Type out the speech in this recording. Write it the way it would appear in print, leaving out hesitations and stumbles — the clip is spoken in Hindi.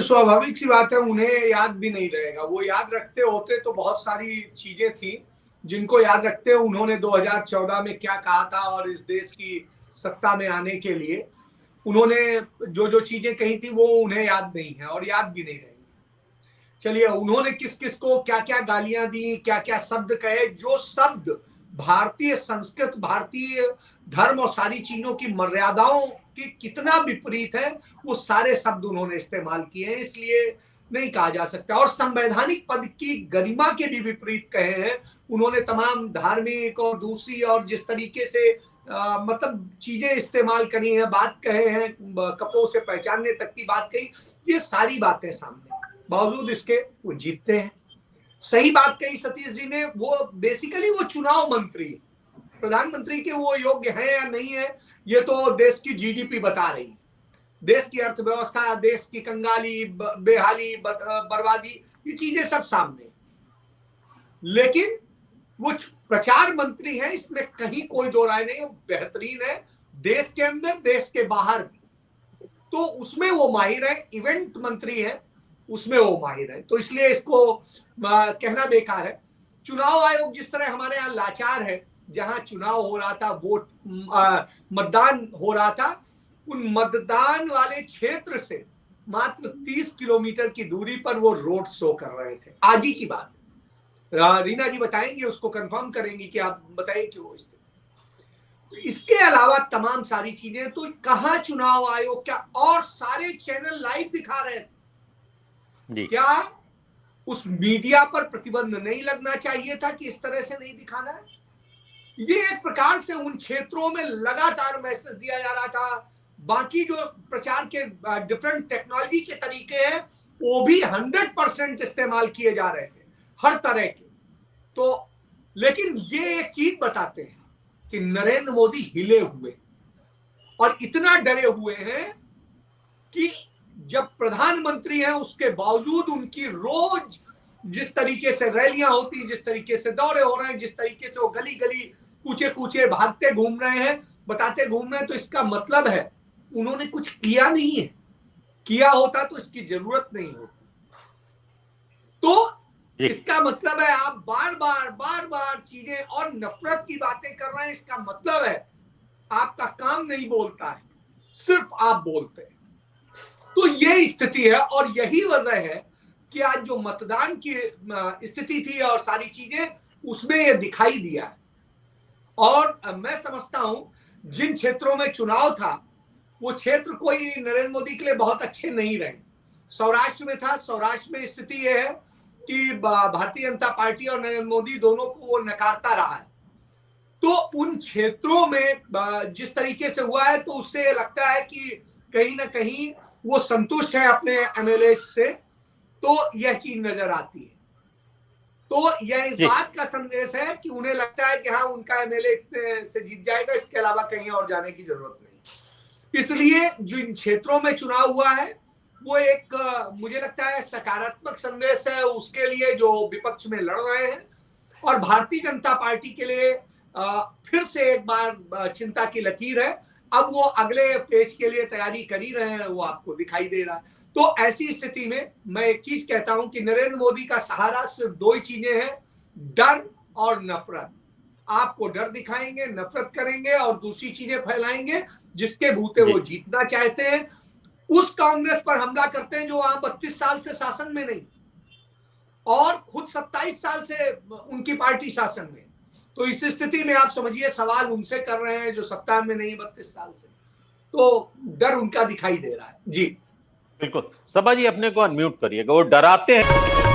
स्वाभाविक सी बात है, उन्हें याद भी नहीं रहेगा। वो याद रखते होते तो बहुत सारी चीजें थी जिनको याद रखते। उन्होंने 2014 में क्या कहा था और इस देश की सत्ता में आने के लिए उन्होंने जो जो चीजें कही थी वो उन्हें याद नहीं है और याद भी नहीं रहेगी। चलिए, उन्होंने किस किस को क्या क्या गालियां दी, क्या क्या शब्द कहे, जो शब्द भारतीय संस्कृत, भारतीय धर्म और सारी चीजों की मर्यादाओं के कितना विपरीत है, वो सारे शब्द उन्होंने इस्तेमाल किए हैं। इसलिए नहीं कहा जा सकता। और संवैधानिक पद की गरिमा के भी विपरीत कहे हैं उन्होंने। तमाम धार्मिक और दूसरी और जिस तरीके से मतलब चीजें इस्तेमाल करी हैं, बात कहे हैं, कपड़ों से पहचानने तक की बात कही, ये सारी बातें सामने, बावजूद इसके वो जीतते हैं। सही बात कही सतीश जी ने। वो बेसिकली वो चुनाव मंत्री, प्रधानमंत्री के वो योग्य हैं या नहीं है, ये तो देश की जीडीपी बता रही है। देश की अर्थव्यवस्था, देश की कंगाली, बेहाली, बर्बादी, ये चीजें सब सामने। लेकिन वो प्रचार मंत्री है, इसमें कहीं कोई दो राय नहीं। बेहतरीन है देश के अंदर, देश के बाहर भी, तो उसमें वो माहिर है। इवेंट मंत्री है, उसमें वो माहिर है। तो इसलिए इसको कहना बेकार है। चुनाव आयोग जिस तरह हमारे यहाँ लाचार है, जहां चुनाव हो रहा था, वोट मतदान हो रहा था, उन मतदान वाले क्षेत्र से मात्र 30 किलोमीटर की दूरी पर वो रोड शो कर रहे थे। आज ही की बात। रीना जी बताएंगे, उसको कंफर्म करेंगी कि आप बताइए कि वो स्थिति। तो इसके अलावा तमाम सारी चीजें, तो कहां चुनाव आयोग, क्या और सारे चैनल लाइव दिखा रहे थे? क्या उस मीडिया पर प्रतिबंध नहीं लगना चाहिए था कि इस तरह से नहीं दिखाना है? ये एक प्रकार से उन क्षेत्रों में लगातार मैसेज दिया जा रहा था। बाकी जो प्रचार के डिफरेंट टेक्नोलॉजी के तरीके हैं वो भी 100% इस्तेमाल किए जा रहे थे, हर तरह के। तो लेकिन ये एक चीज बताते हैं कि नरेंद्र मोदी हिले हुए और इतना डरे हुए हैं कि जब प्रधानमंत्री हैं उसके बावजूद उनकी रोज जिस तरीके से रैलियां होती, जिस तरीके से दौरे हो रहे हैं, जिस तरीके से वो गली गली कूचे कूचे भागते घूम रहे हैं, बताते घूम रहे हैं, तो इसका मतलब है उन्होंने कुछ किया नहीं है। किया होता तो इसकी जरूरत नहीं होती। तो इसका मतलब है आप बार बार चीजें और नफरत की बातें कर रहे हैं। इसका मतलब है आपका काम नहीं बोलता है, सिर्फ आप बोलते हैं। तो ये स्थिति है और यही वजह है कि आज जो मतदान की स्थिति थी और सारी चीजें, उसमें ये दिखाई दिया है। और मैं समझता हूं जिन क्षेत्रों में चुनाव था वो क्षेत्र कोई नरेंद्र मोदी के लिए बहुत अच्छे नहीं रहे। सौराष्ट्र में था, सौराष्ट्र में स्थिति ये है कि भारतीय जनता पार्टी और नरेंद्र मोदी दोनों को वो नकारता रहा है। तो उन क्षेत्रों में जिस तरीके से हुआ है, तो उससे लगता है कि कहीं ना कहीं वो संतुष्ट है अपने एमएलए से। तो यह चीज नजर आती है। तो यह इस बात का संदेश है कि उन्हें लगता है कि हाँ, उनका एमएलए इतने से जीत जाएगा, इसके अलावा कहीं और जाने की जरूरत नहीं। इसलिए जिन क्षेत्रों में चुनाव हुआ है वो एक मुझे लगता है सकारात्मक संदेश है उसके लिए जो विपक्ष में लड़ रहे हैं। और भारतीय जनता पार्टी के लिए फिर से एक बार चिंता की लकीर है। अब वो अगले पेज के लिए तैयारी कर ही रहे हैं, वो आपको दिखाई दे रहा है। तो ऐसी स्थिति में मैं एक चीज कहता हूं कि नरेंद्र मोदी का सहारा सिर्फ दो ही चीजें हैं, डर और नफरत। आपको डर दिखाएंगे, नफरत करेंगे और दूसरी चीजें फैलाएंगे जिसके भूते वो जीतना चाहते हैं। उस कांग्रेस पर हमला करते हैं जो वहां 32 साल से शासन में नहीं और खुद 27 साल से उनकी पार्टी शासन में। तो इस स्थिति में आप समझिए सवाल उनसे कर रहे हैं जो सत्ता में नहीं 32 साल से। तो डर उनका दिखाई दे रहा है। जी बिल्कुल। सभा जी अपने को अनम्यूट करिएगा, वो डराते हैं।